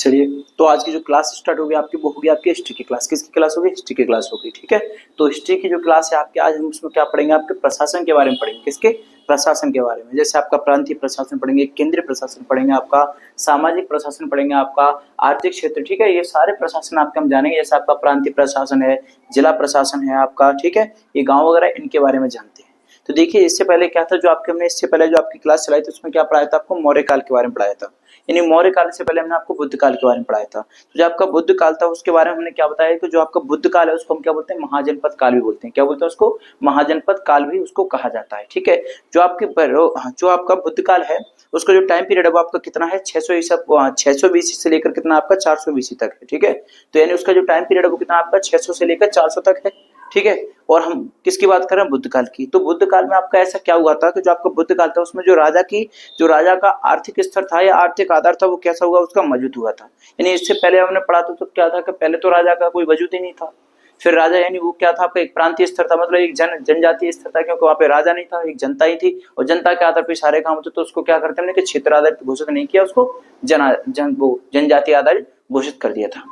चलिए, तो आज की जो क्लास स्टार्ट होगी आपकी वो होगी आपकी हिस्ट्री की क्लास। किसकी क्लास होगी? हिस्ट्री की क्लास होगी। ठीक है, तो हिस्ट्री की जो क्लास है आपके, आज हम उसमें क्या पढ़ेंगे? आपके प्रशासन के बारे में पढ़ेंगे। किसके? प्रशासन के बारे में। जैसे आपका प्रांतीय प्रशासन पढ़ेंगे, केंद्रीय प्रशासन पढ़ेंगे, आपका सामाजिक प्रशासन पढ़ेंगे, आपका आर्थिक क्षेत्र। ठीक है, ये सारे प्रशासन आपके हम जानेंगे। जैसे आपका प्रांतीय प्रशासन है, जिला प्रशासन है आपका, ठीक है, ये गाँव वगैरह, इनके बारे में जानते हैं। तो देखिए, इससे पहले क्या था, जो आपके हमने इससे पहले जो आपकी क्लास चलाई थी उसमें क्या पढ़ाया था आपको? मौर्य काल के बारे में पढ़ाया था। यानी मौर्य काल से पहले हमने आपको बुद्ध काल के बारे में पढ़ाया था। तो जो आपका बुद्ध काल था उसके बारे में हमने क्या बताया कि जो आपका बुद्ध काल है उसको हम क्या बोलते हैं? महाजनपद काल भी बोलते हैं। क्या बोलते हैं उसको? महाजनपद काल भी उसको कहा जाता है। ठीक है, जो आपके जो आपका बुद्ध काल है उसका जो टाइम पीरियड है वो आपका कितना है? 600 बीसी से लेकर कितना आपका 400 बीसी तक है। ठीक है, तो यानी उसका जो टाइम पीरियड है वो कितना आपका 600 से लेकर 400 तक है। ठीक है, और हम किसकी बात कर रहे हैं? बुद्ध काल की। तो बुद्ध काल में आपका ऐसा क्या हुआ था कि जो आपका बुद्ध काल था उसमें जो राजा का आर्थिक स्तर था या आर्थिक आधार था वो कैसा हुआ? उसका मजबूत हुआ था। यानी इससे पहले हमने पढ़ा था तो क्या था कि पहले तो राजा का कोई वजूद ही नहीं था। फिर राजा यानी वो क्या था आपका? एक प्रांतीय स्तर था, मतलब एक जनजातीय स्तर था, क्योंकि वहां पे राजा नहीं था, एक जनता ही थी, और जनता के आधार पर सारे काम होते। तो उसको क्या करते हमने कि क्षेत्र आधारित घोषित नहीं किया, उसको जनजातीय आधारित घोषित कर दिया था।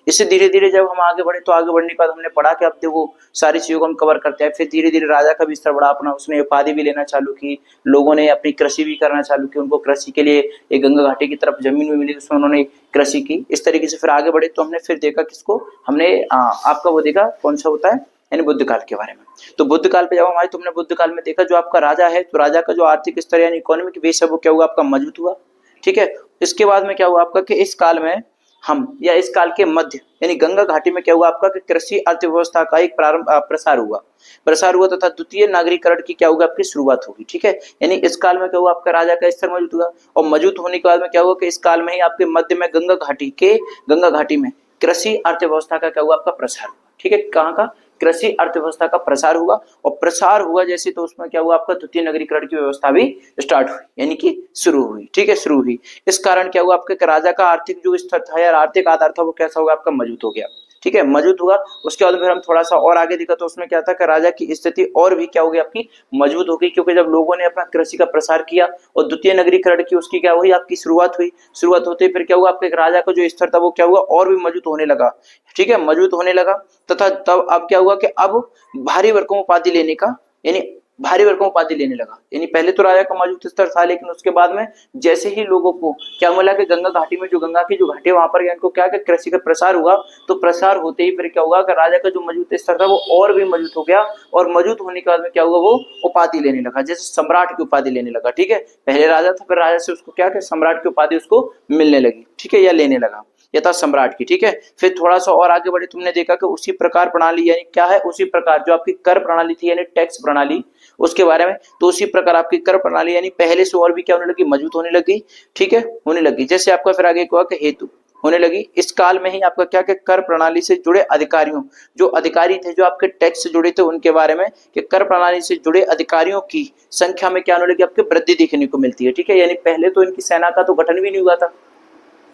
इससे धीरे धीरे जब हम आगे बढ़े तो आगे बढ़ने के बाद हमने पढ़ा कि अब देखो सारी चीजों को हम कवर करते हैं। फिर धीरे धीरे राजा का भी स्तर बढ़ा अपना, उसने उपाधि भी लेना चालू की, लोगों ने अपनी कृषि भी करना चालू की, उनको कृषि के लिए एक गंगा घाटी की तरफ जमीन भी मिली, उसमें उन्होंने कृषि की। इस तरीके से फिर आगे बढ़े तो हमने फिर देखा किसको? हमने आपका वो देखा कौन सा होता है, यानी बुद्ध काल के बारे में। तो बुद्ध काल पे जब हम आए तो हमने बुद्ध काल में देखा जो आपका राजा है, तो राजा का जो आर्थिक स्तर यानी इकोनॉमिक बेस है वो क्या हुआ? आपका मजबूत हुआ। ठीक है, इसके बाद में क्या हुआ आपका कि इस काल में हम या इस काल के मध्य यानी गंगा घाटी में क्या हुआ आपका कि कृषि अर्थव्यवस्था का एक प्रसार हुआ तथा द्वितीय नागरीकरण की क्या होगा? आपकी शुरुआत होगी। ठीक है, यानी इस काल में क्या हुआ? आपका राजा का स्तर मजबूत हुआ, और मजबूत होने के बाद में क्या हुआ कि इस काल में ही आपके मध्य में गंगा घाटी में कृषि अर्थव्यवस्था का क्या हुआ? आपका प्रसार हुआ। ठीक है, कहाँ का? कृषि अर्थव्यवस्था का प्रसार हुआ, और प्रसार हुआ जैसे तो उसमें क्या हुआ? आपका द्वितीय नगरीकरण की व्यवस्था भी स्टार्ट हुई, यानी कि शुरू हुई। ठीक है, शुरू हुई। इस कारण क्या हुआ आपके राजा का आर्थिक जो स्तर था या आर्थिक आधार था वो कैसा होगा? आपका मजबूत हो गया। ठीक है, मजबूत हुआ। उसके बाद फिर हम थोड़ा सा और आगे देखा तो उसमें क्या था कि राजा की स्थिति और भी क्या होगी? आपकी मजबूत हो गई, क्योंकि जब लोगों ने अपना कृषि का प्रसार किया और द्वितीय नगरीकरण की उसकी क्या हुई? आपकी शुरुआत हुई। शुरुआत होते फिर क्या हुआ? आपके राजा का जो स्तर था वो क्या हुआ? और भी मजबूत होने लगा। ठीक है, मजबूत होने लगा, तथा तब अब क्या हुआ कि अब भारी वर्गों उपाधि लेने का यानी भारी वर्गों उपाधि लेने लगा। यानी पहले तो राजा का मजबूत स्तर था, लेकिन उसके बाद में जैसे ही लोगों को क्या मिला कि गंगा घाटी में जो गंगा की जो घाटी वहां पर इनको क्या कि कृषि का प्रसार हुआ, तो प्रसार होते ही फिर क्या हुआ कि राजा का जो मजबूत स्तर था वो और भी मजबूत हो गया, और मजबूत होने के बाद में क्या हुआ? वो उपाधि लेने लगा, जैसे सम्राट की उपाधि लेने लगा। ठीक है, पहले राजा था, फिर राजा से उसको क्या कि सम्राट की उपाधि उसको मिलने लगी। ठीक है, या लेने लगा, यथा सम्राट की। ठीक है, फिर थोड़ा सा और आगे बढ़े तुमने देखा कि उसी प्रकार प्रणाली यानी क्या है? उसी प्रकार जो आपकी कर प्रणाली थी यानी टैक्स प्रणाली, उसके बारे में, तो उसी प्रकार आपकी कर प्रणाली यानी पहले से और भी क्या होने लगी? मजबूत होने लगी। ठीक है, होने लगी। जैसे आपका फिर आगे हुआ कि हेतु होने लगी। इस काल में ही आपका क्या कि कर प्रणाली से जुड़े अधिकारियों, जो अधिकारी थे जो आपके टैक्स से जुड़े थे उनके बारे में, कि कर प्रणाली से जुड़े अधिकारियों की संख्या में क्या होने लगी? आपकी वृद्धि देखने को मिलती है। ठीक है, यानी पहले तो इनकी सेना का तो गठन भी नहीं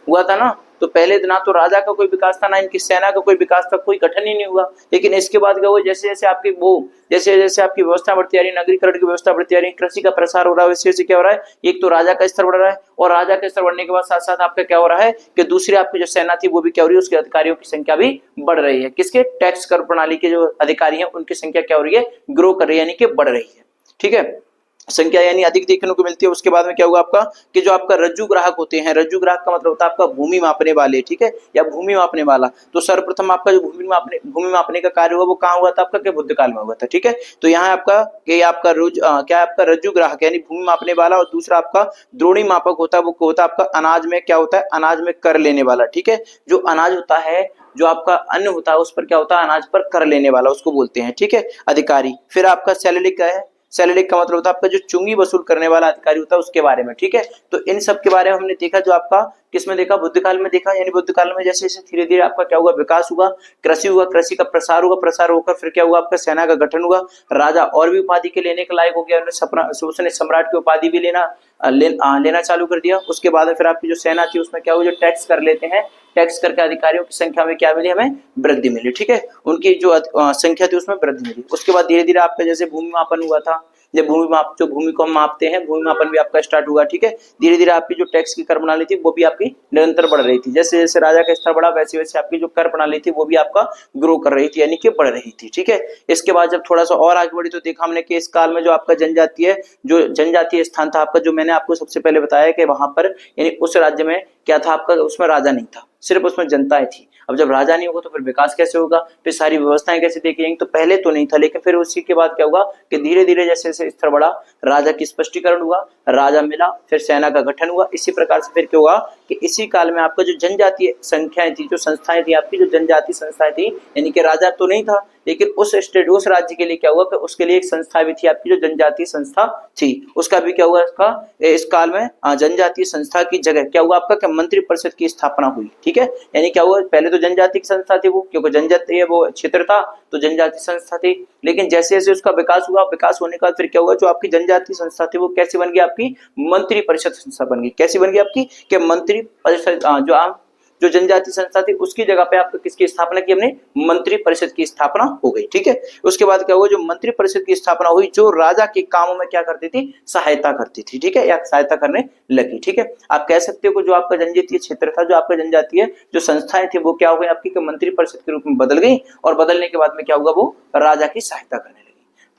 हुआ था ना, तो पहले ना तो राजा का कोई विकास था, ना इनकी सेना का कोई विकास था, कोई गठन ही नहीं हुआ। लेकिन इसके बाद क्या हुआ? जैसे जैसे आपकी जैसे जैसे आपकी व्यवस्था बढ़ती आ रही, नगरीकरण की व्यवस्था बढ़ती आ रही, कृषि का प्रसार हो रहा है, वैसे वैसे क्या हो रहा है? एक तो राजा का स्तर बढ़ रहा है, और राजा का स्तर बढ़ने के बाद साथ साथ आपका क्या हो रहा है कि दूसरी आपकी जो सेना थी वो भी क्या हो रही है? उसके अधिकारियों की संख्या भी बढ़ रही है। किसके? टैक्स कर प्रणाली के जो अधिकारी हैं उनकी संख्या क्या हो रही है? ग्रो कर रही है, यानी कि बढ़ रही है। ठीक है, संख्या यानी अधिक देखने को मिलती है। उसके बाद में क्या हुआ आपका कि जो आपका रज्जु ग्राहक होते हैं, रज्जु ग्राहक का मतलब होता है आपका भूमि मापने वाले। ठीक है, या भूमि मापने वाला। तो सर्वप्रथम आपका जो भूमि मापने का कार्य हुआ वो कहाँ हुआ था? आपका क्या बुद्ध काल में हुआ था। ठीक है, तो यहाँ आपका क्या आपका रज्जु ग्राहक यानी भूमि मापने वाला, और दूसरा आपका द्रोणी मापक होता है, वो होता है आपका अनाज में क्या होता है? अनाज में कर लेने वाला। ठीक है, जो अनाज होता है, जो आपका अन्न होता है उस पर क्या होता है? अनाज पर कर लेने वाला, उसको बोलते हैं। ठीक है, अधिकारी। फिर आपका सैलरी क्या है? सैलरी का मतलब होता है आपका जो चुंगी वसूल करने वाला अधिकारी होता है उसके बारे में। ठीक है, तो इन सब के बारे में हमने देखा, जो आपका किसमें देखा? बुद्ध काल में देखा। यानी बुद्ध काल में जैसे जैसे धीरे धीरे आपका क्या हुआ? विकास हुआ, कृषि हुआ, कृषि का प्रसार हुआ, प्रसार होकर फिर क्या हुआ? आपका सेना का गठन हुआ, राजा और भी उपाधि के लेने के लायक हो गया, उसने सम्राट की उपाधि भी लेना चालू कर दिया। उसके बाद फिर आपकी जो सेना थी उसमें क्या हुआ? जो टैक्स कर लेते हैं, टैक्स करके अधिकारियों की संख्या में क्या मिली? हमें वृद्धि मिली। ठीक है, उनकी जो संख्या थी उसमें वृद्धि मिली। उसके बाद धीरे धीरे आपका जैसे भूमि मापन हुआ था, जब भूमि माप, जो भूमि को हम मापते हैं, भूमि मापन भी आपका स्टार्ट हुआ, ठीक है। धीरे धीरे आपकी जो टैक्स की कर प्रणाली थी वो भी आपकी निरंतर बढ़ रही थी, जैसे जैसे राजा का स्तर बढ़ा वैसे वैसे आपकी जो कर प्रणाली थी वो भी आपका ग्रो कर रही थी, यानी कि बढ़ रही थी, ठीक है। इसके बाद जब थोड़ा सा और आगे बढ़ी तो देखा हमने कि इस काल में जो आपका जनजातीय, जो जनजातीय स्थान था आपका, जो मैंने आपको सबसे पहले बताया कि वहां पर यानी उस राज्य में क्या था आपका, उसमें राजा नहीं था, सिर्फ उसमें जनताएं थी। अब जब राजा नहीं होगा तो फिर विकास कैसे होगा, फिर सारी व्यवस्थाएं कैसे देखी जाएंगी, तो पहले तो नहीं था, लेकिन फिर उसी के बाद क्या होगा कि धीरे धीरे जैसे जैसे स्तर बढ़ा, राजा की स्पष्टीकरण हुआ, राजा मिला, फिर सेना का गठन हुआ। इसी प्रकार से फिर क्या हुआ कि इसी काल में आपका जो जनजातीय संख्याएं थी, जो संस्थाएं थी आपकी, जो जनजातीय संस्थाएं थी, यानी कि राजा तो नहीं था, लेकिन उस स्टेट, उस राज्य के लिए क्या हुआ कि उसके लिए एक संस्था भी थी आपकी, जो जनजातीय संस्था थी, उसका भी क्या हुआ, इसका इस काल में जनजातीय संस्था की जगह क्या हुआ आपका, कि मंत्रि परिषद की स्थापना हुई, ठीक है। यानी क्या हुआ, पहले तो जनजाति की संस्था थी वो, क्योंकि जनजातीय वो क्षेत्र था तो जनजाति संस्था थी, लेकिन जैसे जैसे उसका विकास हुआ, विकास होने के बाद फिर क्या हुआ, जो आपकी जनजाति संस्था थी वो कैसे बन गई, आपकी मंत्रि परिषद संस्था बन गई। कैसी बन गई आपकी, कि मंत्रि परिषद, जो आम जो जनजाति संस्था थी उसकी जगह पे आपको किसकी स्थापना की, हमने मंत्रि परिषद की स्थापना हो गई, ठीक है। उसके बाद क्या हुआ, जो मंत्रि परिषद की स्थापना हुई, जो राजा के कामों में क्या करती थी, सहायता करती थी, ठीक है, या सहायता करने लगी, ठीक है। आप कह सकते हो जो आपका जनजातीय क्षेत्र था, जो आपका जनजातीय जो संस्थाएं थी वो क्या हो गई आपकी, मंत्रि परिषद के रूप में बदल गई, और बदलने के बाद में क्या हुआ, वो राजा की सहायता करने लगी।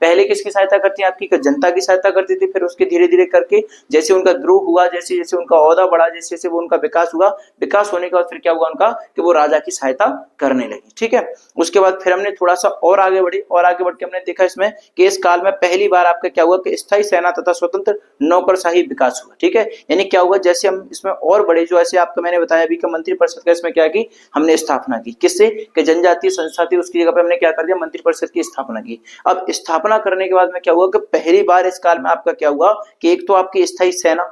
पहले किसकी सहायता करती है आपकी, जनता की सहायता करती थी, फिर उसके धीरे धीरे करके जैसे उनका ग्रो हुआ, जैसे जैसे उनका ओहदा बढ़ा, जैसे जैसे वो उनका विकास हुआ, विकास होने के बाद फिर क्या हुआ उनका, कि वो राजा की सहायता करने लगी, ठीक है। उसके बाद फिर हमने थोड़ा सा और आगे बढ़े, और आगे बढ़ के हमने देखा इसमें कि इस काल में पहली बार आपका क्या हुआ कि स्थायी सेना तथा स्वतंत्र नौकरशाही विकास हुआ, ठीक है। यानी क्या हुआ, जैसे हम इसमें और बड़े, जो ऐसे आपको मैंने बताया अभी कि मंत्रि परिषद का इसमें क्या की, हमने स्थापना की, किससे, कि जनजातीय संस्था थी उसकी जगह पे हमने क्या कर दिया, मंत्रि परिषद की स्थापना की। अब स्थापना करने के बाद में क्या हुआ कि पहली बार इस काल में आपका क्या हुआ कि एक तो आपकी स्थायी सेना,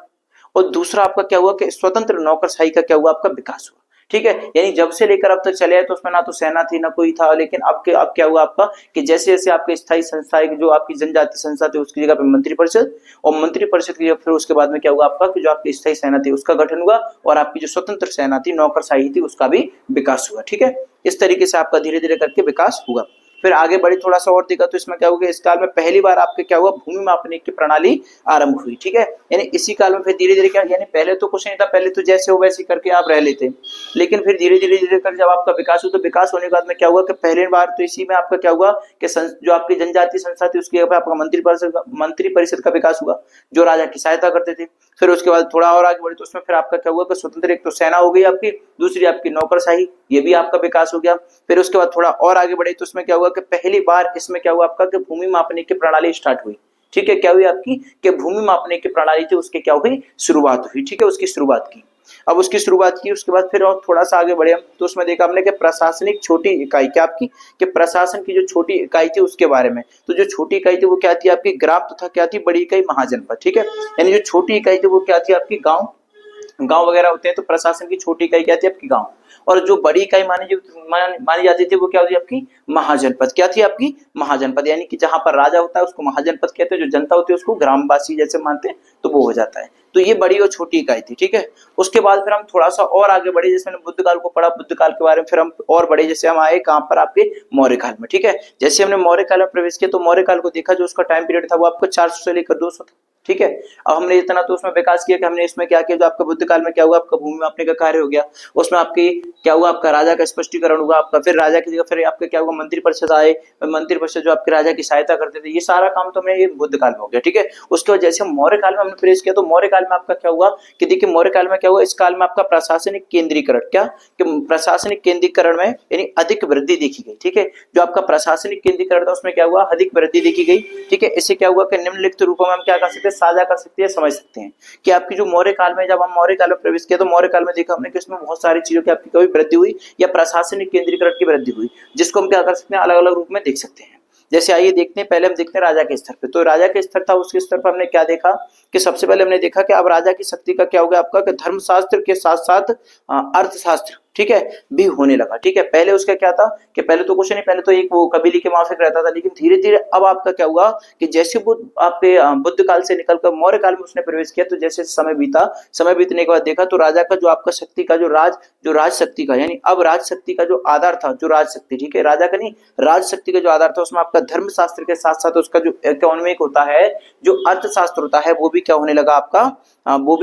और दूसरा आपका क्या हुआ कि स्वतंत्र नौकरशाही का क्या हुआ, आपका विकास हुआ, ठीक है। यानी जब से लेकर अब तक चले आए तो उसमें ना तो सेना थी ना कोई था, लेकिन अब क्या हुआ आपका कि जैसे जैसे आपके स्थायी संस्था, जो आपकी जनजाति संस्था थी उसकी जगह पे मंत्रि परिषद, और मंत्रि परिषद की जगह फिर उसके बाद में क्या हुआ आपका कि जो आपकी स्थायी सेना थी उसका गठन हुआ, और आपकी जो स्वतंत्र सेना थी, नौकरशाही थी, उसका भी विकास हुआ, ठीक है। इस तरीके से आपका धीरे धीरे करके विकास हुआ। फिर आगे बढ़े थोड़ा सा और देखा तो इसमें क्या होगा, इस काल में पहली बार आपके क्या हुआ, भूमि मापने की प्रणाली आरंभ हुई, ठीक है। यानी इसी काल में फिर धीरे धीरे क्या, यानी पहले तो कुछ नहीं था, पहले तो जैसे हो वैसे करके आप रह लेते, लेकिन फिर धीरे धीरे धीरे कर जब आपका विकास हुआ, तो विकास होने के बाद में क्या हुआ कि पहली बार तो इसी में आपका क्या हुआ कि जो आपकी जनजातीय संस्था थी उसकी जगह पे आपका मंत्रि परिषद का विकास हुआ, जो राजा की सहायता करते थे। फिर उसके बाद थोड़ा और आगे बढ़े तो उसमें फिर आपका क्या हुआ कि स्वतंत्र, एक तो सेना हो गई आपकी, दूसरी आपकी नौकरशाही, ये भी आपका विकास हो गया। फिर उसके बाद थोड़ा और आगे बढ़े तो उसमें क्या हुआ कि पहली बार इसमें क्या हुआ आपका कि भूमि मापने की प्रणाली स्टार्ट हुई, ठीक है। क्या हुई आपकी कि भूमि मापने की प्रणाली थी उसके क्या हुई, शुरुआत हुई, ठीक है, उसकी शुरुआत की। अब उसकी शुरुआत की, उसके बाद फिर और थोड़ा सा आगे बढ़े हम तो उसमें देखा हमने कि प्रशासनिक छोटी इकाई क्या आपकी, कि प्रशासन की जो छोटी इकाई थी उसके बारे में, तो जो छोटी इकाई थी वो क्या थी आपकी, ग्राम तथा क्या थी, बड़ी इकाई महाजनपद, ठीक है। यानी जो छोटी इकाई थी वो क्या थी आपकी, गांव, गांव वगैरह होते हैं, तो प्रशासन की छोटी इकाई क्या थी आपकी, गांव, और जो बड़ी इकाई मानी जाती थी वो क्या होती है आपकी, महाजनपद। क्या थी आपकी, महाजनपद, यानी कि जहां पर राजा होता है उसको महाजनपद कहते हैं, जो जनता होती है उसको ग्रामवासी जैसे मानते हैं, तो वो हो जाता है। तो ये बड़ी और छोटी इकाई थी, ठीक है। उसके बाद फिर हम थोड़ा सा और आगे बढ़े, जैसे हमने बुद्ध काल को पढ़ा, बुद्ध काल के बारे में फिर हम और बढ़े, जैसे हम आए कहां पर, आपके मौर्य काल में, ठीक है। जैसे हमने मौर्य काल में प्रवेश किया तो मौर्य काल को देखा, जो उसका टाइम पीरियड था वो आपको 400 से लेकर 200 था, ठीक है। अब हमने इतना तो उसमें विकास किया कि हमने इसमें क्या किया, जो आपका बुद्ध काल में क्या हुआ, आपका भूमि मापने का कार्य हो गया, उसमें आपकी क्या हुआ, आपका राजा का स्पष्टीकरण हुआ आपका, फिर राजा की जगह फिर आपका क्या हुआ, मंत्रि परिषद आए, मंत्रि परिषद जो आपके राजा की सहायता करते थे, ये सारा काम तो हमने ये बुद्ध काल में हो गया, ठीक है। उसके बाद जैसे मौर्य काल में हमने प्रवेश किया तो मौर्य काल में आपका क्या हुआ कि देखिए, मौर्य काल में क्या हुआ, इस काल में आपका प्रशासनिक केंद्रीकरण, क्या कि प्रशासनिक केंद्रीकरण में यानी अधिक वृद्धि देखी गई, ठीक है। जो आपका प्रशासनिक केंद्रीकरण था उसमें क्या हुआ, अधिक वृद्धि देखी गई, ठीक है। इससे क्या हुआ कि निम्नलिखित रूपों में हम क्या कर सकते हैं, साझा कर सकते हैं, समझ सकते हैं कि आपकी जो मौर्य काल में, जब हम मौर्य काल में प्रवेश किया तो मौर्य काल में देखा हमने कि इसमें बहुत सारी चीजों की आपकी कभी वृद्धि हुई या प्रशासनिक केंद्रीकरण की वृद्धि हुई, जिसको हम क्या कर सकते हैं, अलग अलग रूप में देख सकते हैं। जैसे आइए देखते हैं, पहले हम देखते हैं राजा के स्तर पे। तो राजा के स्तर था, उसके स्तर पर हमने क्या देखा कि सबसे पहले हमने देखा कि अब राजा की शक्ति का क्या हो गया आपका, कि धर्मशास्त्र के साथ साथ अर्थशास्त्र, ठीक है, भी होने लगा। ठीक है, पहले उसका क्या था कि पहले तो कुछ नहीं, पहले तो एक वो कबीले के माफिक रहता था, लेकिन धीरे धीरे अब आपका क्या हुआ कि जैसे बुद्ध आपके बुद्ध काल से निकलकर मौर्य काल में उसने प्रवेश किया, तो जैसे समय बीता, समय बीतने के बाद देखा तो राजा का जो आपका शक्ति का जो राज शक्ति का, यानी अब राज शक्ति का जो आधार था, जो राज शक्ति, ठीक है, राजा का नहीं, राज शक्ति का जो आधार था, उसमें आपका धर्मशास्त्र के साथ साथ उसका जो इकोनॉमिक होता है, जो अर्थशास्त्र होता है, वो भी क्या होने लगा आपका, वो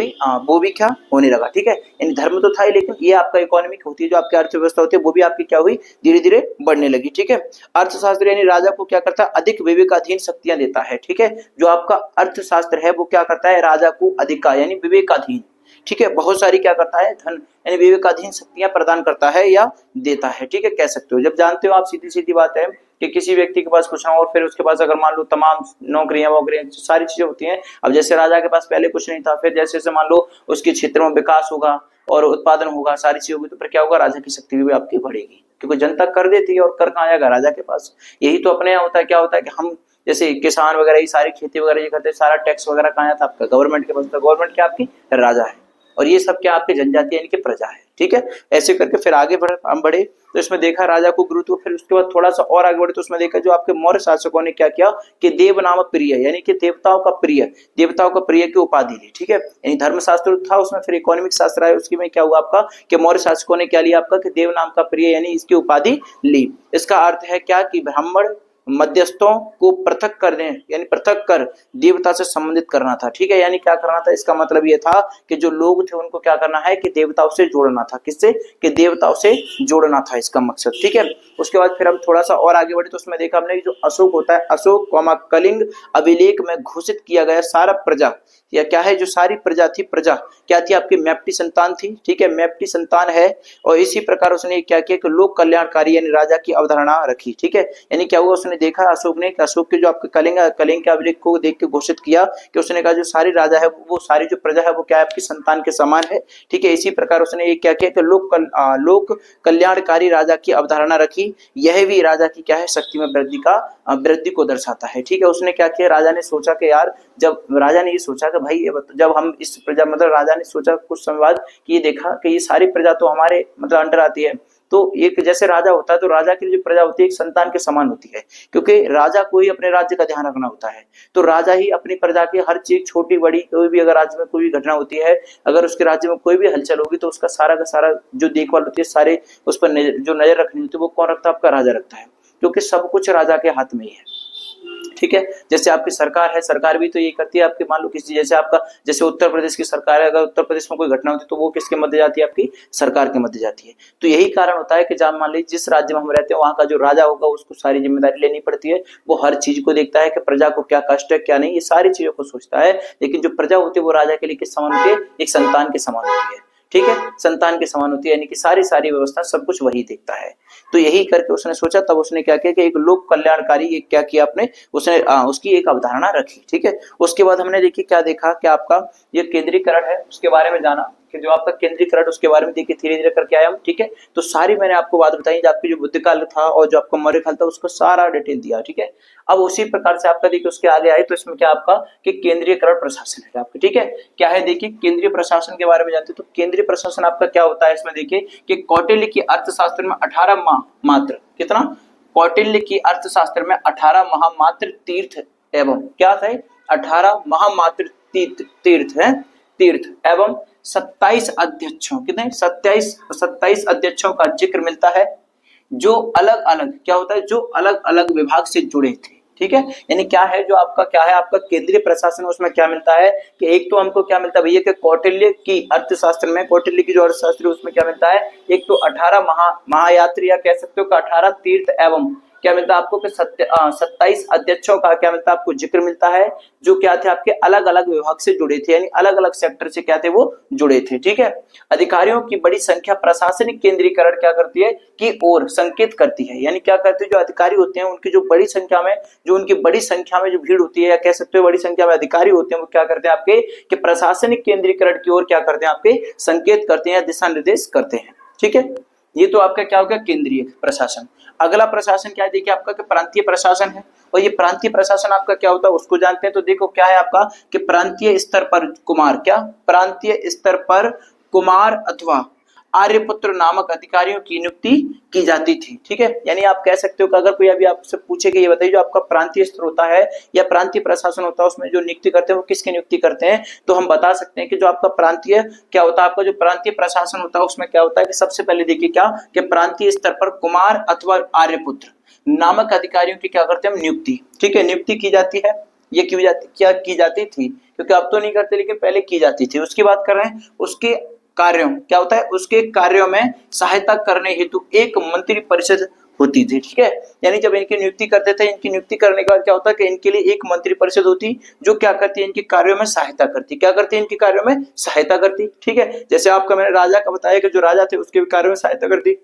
भी क्या होने लगा। ठीक है, यानी धर्म तो था ही, लेकिन ये आपका इकोनॉमिक होती है, जो आपकी अर्थव्यवस्था होती है, वो भी आपकी क्या हुई, धीरे धीरे बढ़ने लगी। ठीक है, अर्थशास्त्र यानी राजा को क्या करता है, अधिक विवेकाधीन शक्तियां देता है। ठीक है, जो आपका अर्थशास्त्र है वो क्या करता है, राजा को अधिकार यानी विवेकाधीन, ठीक है, बहुत सारी क्या करता है, धन यानी विवेकाधीन शक्तियां प्रदान करता है या देता है। ठीक है, कह सकते हो। जब जानते हो आप, सीधी सीधी बात है कि किसी व्यक्ति के पास कुछ ना हो और फिर उसके पास अगर मान लो तमाम नौकरियां वोकरियां सारी चीजें होती हैं, अब जैसे राजा के पास पहले कुछ नहीं था, फिर जैसे जैसे मान लो उसके क्षेत्र में विकास होगा और उत्पादन होगा, सारी चीजें होगी, तो फिर क्या होगा, राजा की शक्ति भी आपकी बढ़ेगी, क्योंकि जनता कर देती है और कर कहाँ जाएगा, राजा के पास। यही तो अपने यहाँ होता है, क्या होता है कि हम जैसे किसान वगैरह ये सारी खेती वगैरह ये करते हैं, सारा टैक्स वगैरह कहाँ जाता है, आपका गवर्नमेंट के पास। तो गवर्नमेंट क्या आपकी, राजा है, और ये सब क्या आपके जनजाति यानी कि प्रजा है। ठीक है, ऐसे करके फिर आगे हम बढ़े तो इसमें देखा राजा को गुरुत्व, फिर उसके बाद थोड़ा सा और आगे बढ़े तो उसमें देखा जो आपके मौर्य शासकों ने क्या किया कि देव नामक प्रिय यानी कि देवताओं का प्रिय की उपाधि ली। ठीक है, यानी धर्मशास्त्र था उसमें, फिर इकोनॉमिक शास्त्र आया, उसकी में क्या हुआ आपका कि मौर्य शासकों ने क्या लिया आपका कि देव नाम का प्रिय यानी इसकी उपाधि ली। इसका अर्थ है क्या कि ब्राह्मण मध्यस्थों को पृथक कर दें, यानी पृथक कर देवता से संबंधित करना था। ठीक है, यानी क्या करना था, इसका मतलब ये था कि जो लोग थे उनको क्या करना है कि देवताओं से जोड़ना था। किससे, कि देवताओं से जोड़ना था इसका मकसद। ठीक है, उसके बाद फिर हम थोड़ा सा और आगे बढ़े तो उसमें देखा हमने जो अशोक होता है, अशोक कलिंग अभिलेख में घोषित किया गया सारा प्रजा या क्या है, जो सारी प्रजा थी, प्रजा क्या थी आपकी, मैप्टी संतान थी। ठीक है, मैप्टी संतान है, और इसी प्रकार उसने क्या किया कि लोक कल्याणकारी यानी राजा की अवधारणा रखी। ठीक है, यानी क्या हुआ, उसने देखा अशोक ने, अशोक के जो आपके कलिंग के अभिलेख को देख के घोषित किया कि उसने कहा जो सारी राजा है वो सारी जो प्रजा है वो क्या है, आपकी संतान के समान है। ठीक है, इसी प्रकार उसने ये क्या किया कि लोक कल्याणकारी राजा की अवधारणा रखी। यह भी राजा की क्या है, शक्ति में वृद्धि को दर्शाता है। ठीक है, उसने क्या किया, राजा ने सोचा कि यार, जब राजा ने ये सोचा कि भाई जब हम इस प्रजा मतलब राजा ने सोचा कुछ समय बाद कि ये देखा कि ये सारी प्रजा तो हमारे मतलब अंडर आती है, तो एक जैसे राजा होता है तो राजा की जो प्रजा होती है एक संतान के समान होती है, क्योंकि राजा को ही अपने राज्य का ध्यान रखना होता है। तो राजा ही अपनी प्रजा की हर चीज छोटी बड़ी कोई भी अगर राज्य में कोई भी घटना होती है, अगर उसके राज्य में कोई भी हलचल होगी तो उसका सारा का सारा जो देखभाल होती है, सारे उस पर जो नजर रखनी होती है वो कौन रखता है, आपका राजा रखता है, क्योंकि सब कुछ राजा के हाथ में ही है। ठीक है, जैसे आपकी सरकार है, सरकार भी तो ये करती है आपके, मान लो किसी जैसे आपका जैसे उत्तर प्रदेश की सरकार है, अगर उत्तर प्रदेश में कोई घटना होती है तो वो किसके मध्य जाती है, आपकी सरकार के मध्य जाती है। तो यही कारण होता है कि जब मान लीजिए जिस राज्य में हम रहते हैं वहां का जो राजा होगा उसको सारी जिम्मेदारी लेनी पड़ती है, वो हर चीज को देखता है कि प्रजा को क्या कष्ट है क्या नहीं, ये सारी चीजों को सोचता है। लेकिन जो प्रजा होती है वो राजा के लिए किस समान होती है, एक संतान के समान होती है। ठीक है, संतान के समान होती है, यानी कि सारी व्यवस्था सब कुछ वही देखता है। तो यही करके उसने सोचा, तब उसने क्या किया कि एक लोक कल्याणकारी एक क्या किया आपने, उसने उसकी एक अवधारणा रखी। ठीक है, उसके बाद हमने देखिए क्या देखा कि आपका ये केंद्रीकरण है, उसके बारे में जाना कि जो आपका केंद्रीकरण उसके बारे में देखिए धीरे धीरे करके आया हम। ठीक है, तो सारी मैंने आपको बात बताई, जो आपकी जो बुद्ध काल था और जो आपका मौर्य काल था उसको सारा डिटेल दिया। ठीक है, अब उसी प्रकार से आपका देखिए उसके आगे आए तो इसमें क्या आपका कि केंद्रीयकरण प्रशासन है आपका। ठीक है, क्या है देखिए केंद्रीय प्रशासन के बारे में जानते हैं, तो केंद्रीय प्रशासन आपका क्या होता है, इसमें देखिए कि कौटिल्य की अर्थशास्त्र में 18 माह मात्र, कितना, कौटिल्य की अर्थशास्त्र में 18 माह मात्र तीर्थ एवं क्या थे, 18 माह मात्र तीर्थ है, तीर्थ एवं 27 अध्यक्षों, कितने 27 अध्यक्षों का जिक्र मिलता है, जो अलग अलग क्या होता है, जो अलग अलग विभाग से जुड़े थे। ठीक है, यानी क्या है जो आपका क्या है आपका केंद्रीय प्रशासन, उसमें क्या मिलता है कि एक तो हमको क्या मिलता है भैया कि कौटिल्य की अर्थशास्त्र में, कौटिल्य की जो अर्थशास्त्र उसमें क्या मिलता है, एक तो 18 महायात्री या कह सकते हो कि 18 तीर्थ एवं क्या मिलता है आपको कि 27 अध्यक्षों का क्या मिलता है आपको जिक्र मिलता है, जो क्या थे आपके अलग अलग विभाग से जुड़े थे, यानी अलग अलग सेक्टर से क्या थे वो जुड़े थे। ठीक है, अधिकारियों की बड़ी संख्या प्रशासनिक केंद्रीकरण क्या करती है की ओर संकेत करती है, यानी क्या करते हैं जो अधिकारी होते हैं उनकी जो बड़ी संख्या में जो भीड़ होती है या कह सकते हो बड़ी संख्या में अधिकारी होते हैं, वो क्या करते हैं आपके कि प्रशासनिक केंद्रीकरण की ओर क्या करते हैं आपके संकेत करते हैं, दिशा निर्देश करते हैं। ठीक है, ये तो आपका क्या हो गया केंद्रीय प्रशासन। अगला प्रशासन क्या है देखिए आपका कि प्रांतीय प्रशासन है, और ये प्रांतीय प्रशासन आपका क्या होता है उसको जानते हैं। तो देखो क्या है आपका कि प्रांतीय स्तर पर कुमार, क्या प्रांतीय स्तर पर कुमार अथवा आर्यपुत्र नामक अधिकारियों की नियुक्ति की जाती थी। ठीक है, यानी आप कह सकते हो कि अगर कोई अभी आपसे पूछे कि ये बताइए जो आपका प्रांतीय स्तर होता है या प्रांतीय प्रशासन होता है उसमें जो नियुक्ति करते हैं वो किसकी नियुक्ति करते हैं, तो हम बता सकते हैं कि जो आपका प्रांतीय क्या होता है, आपका जो प्रांतीय प्रशासन होता है उसमें क्या होता है कि सबसे पहले देखिए क्या कि प्रांतीय स्तर पर कुमार अथवा आर्यपुत्र नामक अधिकारियों की क्या करते हैं हम नियुक्ति। ठीक है, नियुक्ति की जाती है। ये क्या की जाती थी, क्योंकि अब तो नहीं करते लेकिन पहले की जाती थी। उसकी बात कर रहे हैं, उसके कार्यों क्या होता है, उसके कार्यों में सहायता करने हेतु एक मंत्री परिषद होती थी। ठीक है, यानी जब इनकी नियुक्ति करते थे, इनकी नियुक्ति करने के बाद क्या होता है कि इनके लिए एक मंत्री परिषद होती जो क्या करती है, इनके कार्यों में सहायता करती। क्या करती है, इनके कार्यों में सहायता करती। ठीक है, जैसे आपका मैंने राजा का बताया कि जो राजा थे उसके कार्यों में सहायता करती।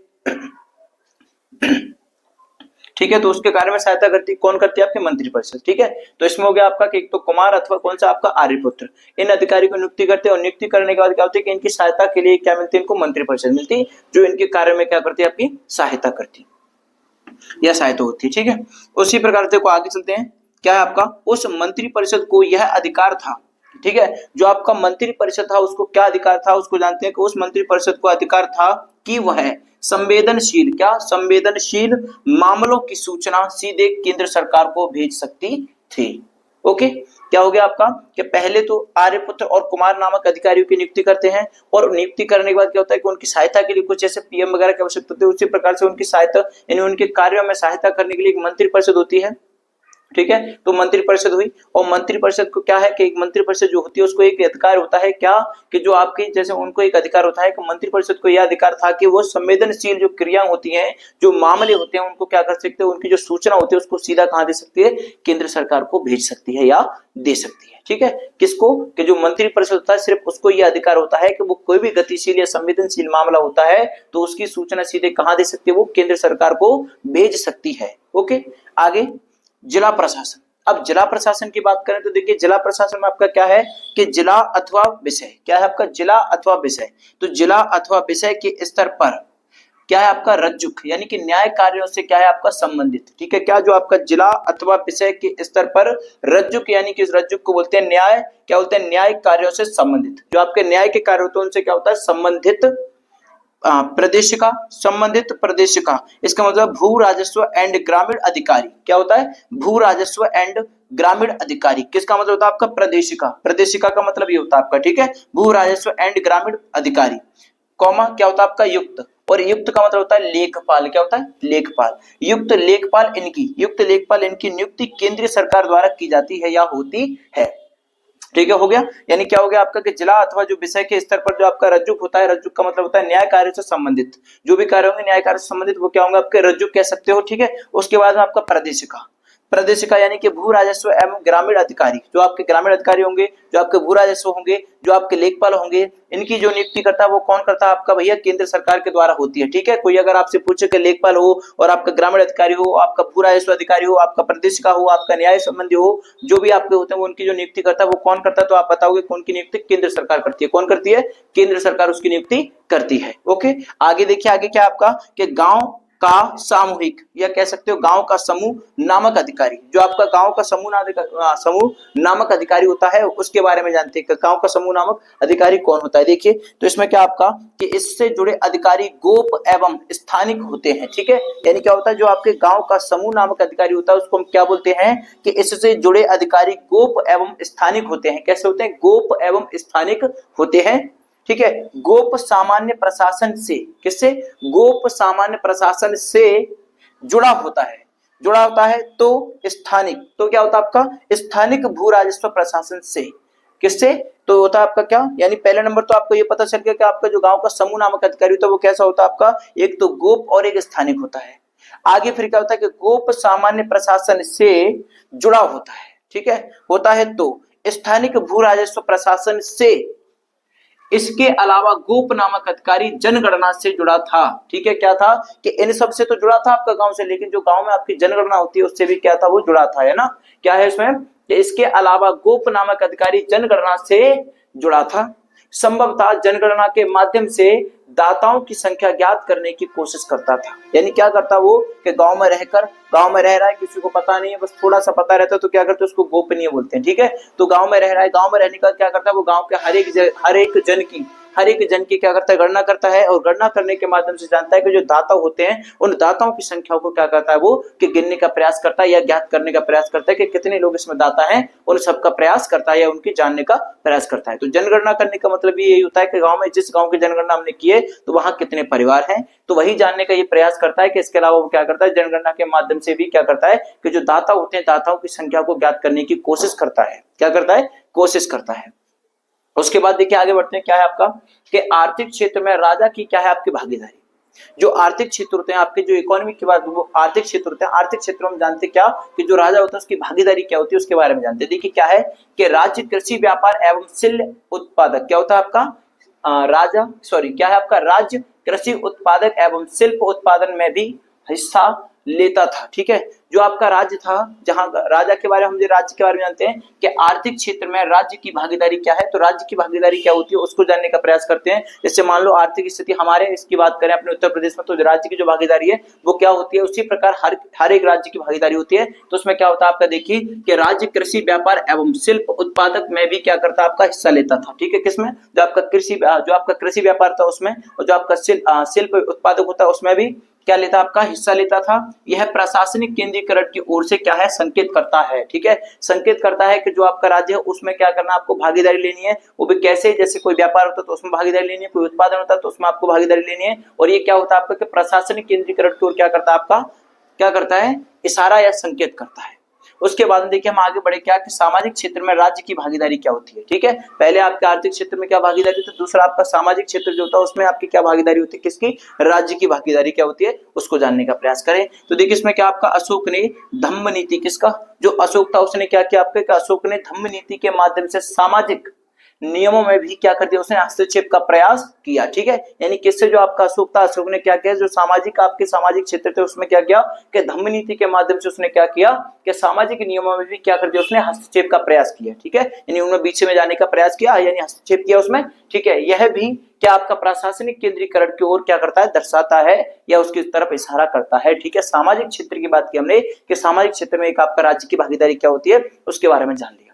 ठीक है, तो उसके कार्य में सहायता करती कौन करती है, आपकी मंत्री परिषद। ठीक है, तो इसमें हो गया आपका कि एक तो कुमार अथवा कौन सा आपका आर्यपुत्र, इन अधिकारी को नियुक्ति करते हैं और नियुक्ति करने के बाद क्या होता है कि इनकी सहायता के लिए क्या मिलती है, इनको मंत्री परिषद मिलती जो इनके कार्य में क्या करती है, आपकी सहायता करती या सहायता होती है। ठीक है, उसी प्रकार से आगे चलते हैं। क्या है आपका, उस मंत्री परिषद को यह अधिकार था। ठीक है, जो आपका मंत्री परिषद था उसको क्या अधिकार था, उसको जानते हैं कि उस मंत्री परिषद को अधिकार था कि वह संवेदनशील क्या संवेदनशील मामलों की सूचना सीधे केंद्र सरकार को भेज सकती थी। ओके, क्या हो गया आपका कि पहले तो आर्यपुत्र और कुमार नामक अधिकारियों की नियुक्ति करते हैं और नियुक्ति करने के बाद क्या होता है कि उनकी सहायता के लिए कुछ जैसे पीएम वगैरह की आवश्यकता होती है, उसी प्रकार से उनकी सहायता यानी उनके कार्यों में सहायता करने के लिए एक मंत्री परिषद होती है। ठीक है, तो मंत्री परिषद हुई और मंत्री परिषद को क्या है कि एक मंत्री परिषद जो होती है उसको एक अधिकार होता है क्या कि जो आपकी जैसे उनको एक अधिकार होता है कि मंत्री परिषद को यह अधिकार था कि वो संवेदनशील जो क्रिया होती हैं, जो मामले होते हैं उनको क्या कर सकते हैं, उनकी जो सूचना होती है उसको सीधा कहां दे सकती है, केंद्र सरकार को भेज सकती है या दे सकती है। ठीक है, किसको कि जो मंत्री परिषद होता है सिर्फ उसको यह अधिकार होता है कि वो कोई भी गतिशील या संवेदनशील मामला होता है तो उसकी सूचना सीधे कहां दे सकती है, वो केंद्र सरकार को भेज सकती है। ओके, आगे जिला प्रशासन। अब जिला प्रशासन की बात करें तो देखिए जिला प्रशासन में आपका क्या है कि जिला अथवा विषय, क्या है आपका जिला अथवा विषय, तो जिला अथवा विषय के स्तर पर क्या है आपका रज्जुक यानी कि न्याय कार्यों से क्या है आपका संबंधित। ठीक है, क्या जो आपका जिला अथवा विषय के स्तर पर रज्जुक यानी कि रज्जुक को बोलते हैं न्याय, क्या बोलते हैं, न्याय कार्यों से संबंधित, जो आपके न्याय के कार्य होते हैं उनसे क्या होता है संबंधित प्रदेश का, संबंधित प्रदेश का, इसका मतलब भू राजस्व एंड ग्रामीण अधिकारी। क्या होता है, भू राजस्व एंड ग्रामीण अधिकारी, किसका मतलब होता है आपका प्रदेशिका, प्रदेशिका का मतलब ये होता है आपका। ठीक है, भू राजस्व एंड ग्रामीण अधिकारी कौमा क्या होता है आपका युक्त, और युक्त का मतलब होता है लेखपाल। क्या होता है, लेखपाल, युक्त लेखपाल इनकी नियुक्ति केंद्रीय सरकार द्वारा की जाती है या होती है। ठीक है, हो गया, यानी क्या हो गया आपका कि जिला अथवा जो विषय के स्तर पर जो आपका रज्जुक होता है, रज्जुक का मतलब होता है न्याय कार्य से संबंधित, जो भी कार्य होंगे न्याय कार्य से संबंधित वो क्या होंगे आपके रज्जुक कह सकते हो। ठीक है, उसके बाद में आपका प्रदेशिका, प्रदेशिका यानी कि भू राजस्व एवं ग्रामीण अधिकारी, जो आपके ग्रामीण अधिकारी होंगे, जो आपके भू राजस्व होंगे, जो आपके लेखपाल होंगे, इनकी जो नियुक्ति करता है वो कौन करता है आपका भैया केंद्र सरकार के द्वारा होती है। ठीक है, कोई अगर आपसे पूछे कि लेखपाल हो और आपका ग्रामीण अधिकारी हो, आपका भू राजस्व अधिकारी हो, आपका प्रदेशिका हो, आपका न्याय संबंधी हो, जो भी आपके होते हैं वो उनकी जो नियुक्ति करता है वो कौन करता है, तो आप बताओगे कौन की नियुक्ति केंद्र सरकार करती है। कौन करती है, केंद्र सरकार उसकी नियुक्ति करती है। ओके, आगे देखिए, आगे क्या आपका कि गांव का सामूहिक या कह सकते हो गांव का समूह नामक अधिकारी, जो आपका गांव का समूह नामक अधिकारी होता है उसके बारे में जानते हैं कि गांव का समूह नामक अधिकारी कौन होता है। देखिए, तो इसमें क्या आपका कि इससे जुड़े अधिकारी गोप एवं स्थानिक होते हैं। ठीक है, यानी क्या होता है जो आपके गांव का समूह नामक अधिकारी होता है उसको हम क्या बोलते हैं कि इससे जुड़े अधिकारी गोप एवं स्थानिक होते हैं। कैसे होते हैं, गोप एवं स्थानिक होते हैं। ठीक है, गोप सामान्य प्रशासन से, किससे, गोप सामान्य प्रशासन से जुड़ा होता है तो स्थानिक, तो क्या होता है आपका स्थानिक भू राजस्व प्रशासन से, किससे, तो होता है आपका क्या, यानी पहले नंबर तो आपको ये पता चल गया कि आपका जो गांव का समूह नामक अधिकारी होता है वो कैसा होता है आपका, एक तो गोप और एक स्थानिक होता है। आगे फिर क्या होता है कि गोप सामान्य प्रशासन से जुड़ा होता है। ठीक है, होता है तो स्थानिक भू राजस्व प्रशासन से, इसके अलावा गोप नामक अधिकारी जनगणना से जुड़ा था। ठीक है, क्या था कि इन सब से तो जुड़ा था आपका गांव से, लेकिन जो गांव में आपकी जनगणना होती है उससे भी क्या था, वो जुड़ा था, है ना। क्या है इसमें कि इसके अलावा गोप नामक अधिकारी जनगणना से जुड़ा था, संभवतः जनगणना के माध्यम से दाताओं की संख्या ज्ञात करने की कोशिश करता था। यानी क्या करता वो कि गांव में रहकर गांव में रह रहा है, किसी को पता नहीं है, बस थोड़ा सा पता रहता है तो क्या करते हैं उसको गोपनीय बोलते हैं, ठीक है। तो गांव में रह रहा है, गांव में रहने का क्या करता है वो गांव के हर एक जन की क्या करता है गणना करता है, और गणना करने के माध्यम से जानता है कि जो दाता होते हैं उन दाताओं की संख्या को क्या करता है वो कि गिनने का प्रयास करता है या ज्ञात करने का प्रयास करता है कि कितने लोग इसमें दाता हैं, उन सबका प्रयास करता है या उनकी जानने का प्रयास करता है। तो जनगणना करने का मतलब यही होता है कि गांव में जिस गांव की जनगणना हमने की है तो वहां कितने परिवार हैं, तो वही जानने का ये प्रयास करता है कि इसके अलावा वो क्या करता है जनगणना के माध्यम से भी क्या करता है कि जो दाता होते हैं दाताओं की संख्या को ज्ञात करने की कोशिश करता है, क्या करता है कोशिश करता है। उसके बाद देखिए आगे बढ़ते हैं, क्या है आपका कि आर्थिक क्षेत्र में राजा की क्या है आपकी भागीदारी। जो आर्थिक क्षेत्र होते हैं आपके, जो इकोनॉमी की बात वो आर्थिक क्षेत्र होते हैं, आर्थिक क्षेत्रों में जानते क्या कि जो राजा होता है उसकी भागीदारी क्या होती है उसके बारे में जानते हैं। देखिए क्या है कि राज्य कृषि व्यापार एवं शिल्प उत्पादक क्या होता है आपका क्या है आपका राज्य कृषि उत्पादक एवं शिल्प उत्पादन में भी हिस्सा लेता था, ठीक है। जो आपका राज्य था, जहां राजा के बारे में हम राज्य के बारे में जानते हैं कि आर्थिक क्षेत्र में राज्य की भागीदारी क्या है, तो राज्य की भागीदारी क्या होती है उसको जानने का प्रयास करते हैं। जैसे मान लो आर्थिक स्थिति हमारे इसकी बात करें अपने उत्तर प्रदेश में, तो राज्य की जो भागीदारी है वो क्या होती है, उसी प्रकार हर एक राज्य की भागीदारी होती है। तो उसमें क्या होता है आपका देखिए कि राज्य कृषि व्यापार एवं शिल्प उत्पादक में भी क्या करता आपका हिस्सा लेता था, ठीक है। किसमें, जो आपका कृषि व्यापार था उसमें, और जो आपका शिल्प उत्पादक होता है उसमें भी क्या लेता आपका हिस्सा लेता था। यह प्रशासनिक केंद्रीकरण की ओर से क्या है संकेत करता है, ठीक है। संकेत करता है कि जो आपका राज्य है उसमें क्या करना आपको भागीदारी लेनी है, वो भी कैसे, जैसे कोई व्यापार होता है तो उसमें भागीदारी लेनी है, कोई उत्पादन होता है तो उसमें आपको भागीदारी लेनी है। और ये क्या होता है आपका कि प्रशासनिक केंद्रीकरण की ओर क्या करता है आपका क्या करता है इशारा या संकेत करता है। उसके बाद देखिए हम आगे बढ़े, क्या कि सामाजिक क्षेत्र में राज्य की भागीदारी क्या होती है, ठीक है। पहले आपके आर्थिक क्षेत्र में क्या भागीदारी होती है, दूसरा आपका सामाजिक क्षेत्र जो होता है उसमें आपकी क्या भागीदारी होती है, किसकी, राज्य की भागीदारी क्या होती है उसको जानने का प्रयास करें। तो देखिए इसमें क्या आपका अशोक ने धम्म नीति, किसका, जो अशोक था उसने क्या किया आपके, अशोक ने धम्म नीति के माध्यम से सामाजिक नियमों में भी क्या कर दिया उसने हस्तक्षेप का प्रयास किया, ठीक है। यानी किससे, जो आपका अशोक था, अशोक ने क्या किया, जो आपके सामाजिक क्षेत्र थे उसमें क्या किया कि धम्म नीति के माध्यम से उसने क्या किया कि सामाजिक नियमों में भी क्या कर दिया उसने हस्तक्षेप का प्रयास किया, ठीक है। यानी उन्होंने बीच में जाने का प्रयास किया यानी हस्तक्षेप किया उसमें, ठीक है। यह भी क्या आपका प्रशासनिक केंद्रीकरण की ओर क्या करता है दर्शाता है या उसकी तरफ इशारा करता है, ठीक है। सामाजिक क्षेत्र की बात की हमने कि सामाजिक क्षेत्र में एक आपका राज्य की भागीदारी क्या होती है उसके बारे में जान लिया,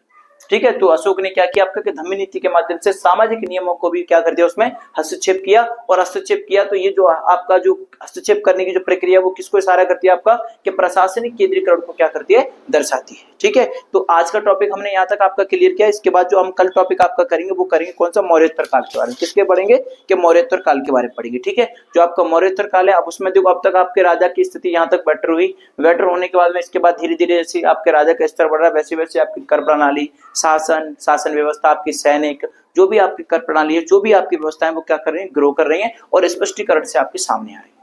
ठीक है। तो अशोक ने क्या किया आपका धम्म नीति के माध्यम से सामाजिक नियमों को भी क्या कर दिया उसमें हस्तक्षेप किया, और हस्तक्षेप किया तो ये जो आपका जो हस्तक्षेप करने की जो प्रक्रिया वो किसको इशारा करती है आपका कि प्रशासनिक केंद्रीकरण को क्या करती है दर्शाती है, ठीक है। तो आज का टॉपिक हमने यहाँ तक आपका क्लियर किया। इसके बाद जो हम कल टॉपिक आपका करेंगे वो करेंगे कौन सा, मौर्योत्तर काल के बारे में। किसके पढ़ेंगे कि मौर्योत्तर काल के बारे में पढ़ेंगे, ठीक है। जो आपका मौर्योत्तर काल है अब उसमें देखो अब तक आपके राजा की स्थिति यहाँ तक बेटर हुई, बेटर होने के बाद में इसके बाद धीरे धीरे जैसे आपके राजा का स्तर बढ़ रहा है वैसे वैसे आपकी कर प्रणाली, शासन व्यवस्था, आपकी सैनिक, जो भी आपकी कर प्रणाली है, जो भी आपकी व्यवस्थाएं वो क्या कर रही है ग्रो कर रही हैं और स्पष्टीकरण से आपके सामने आ रही है।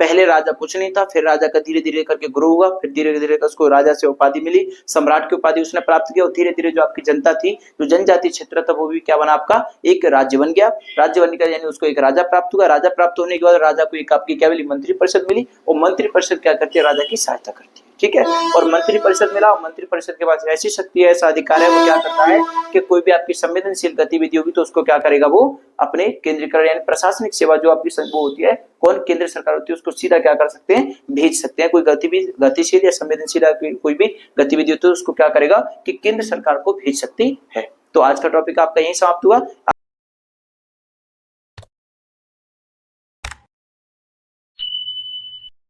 पहले राजा कुछ नहीं था, फिर राजा का धीरे धीरे करके ग्रो हुआ, फिर धीरे धीरे उसको राजा से उपाधि मिली, सम्राट की उपाधि उसने प्राप्त किया, और धीरे धीरे जो आपकी जनता थी, जो जनजातीय क्षेत्र था वो भी क्या बना आपका एक राज्य बन गया। राज्य बन गया यानी उसको एक राजा प्राप्त हुआ। राजा प्राप्त होने के बाद राजा को एक आपकी क्या मिली मंत्री परिषद मिली, और मंत्री परिषद क्या करती है राजा की सहायता करती है, ठीक है। और मंत्री परिषद मिला, और मंत्री परिषद के पास ऐसी शक्ति है, ऐसा अधिकार है, वो क्या करता है कि कोई भी आपकी संवेदनशील गतिविधि होगी तो उसको क्या करेगा वो अपने केंद्रीकरण यानी प्रशासनिक सेवा जो आपकी वो होती है कौन केंद्र सरकार होती है उसको सीधा क्या कर सकते हैं भेज सकते हैं। कोई गतिशील या संवेदनशील कोई भी गतिविधि होती है उसको क्या करेगा कि केंद्र सरकार को भेज सकती है। तो आज का टॉपिक आपका यही समाप्त हुआ।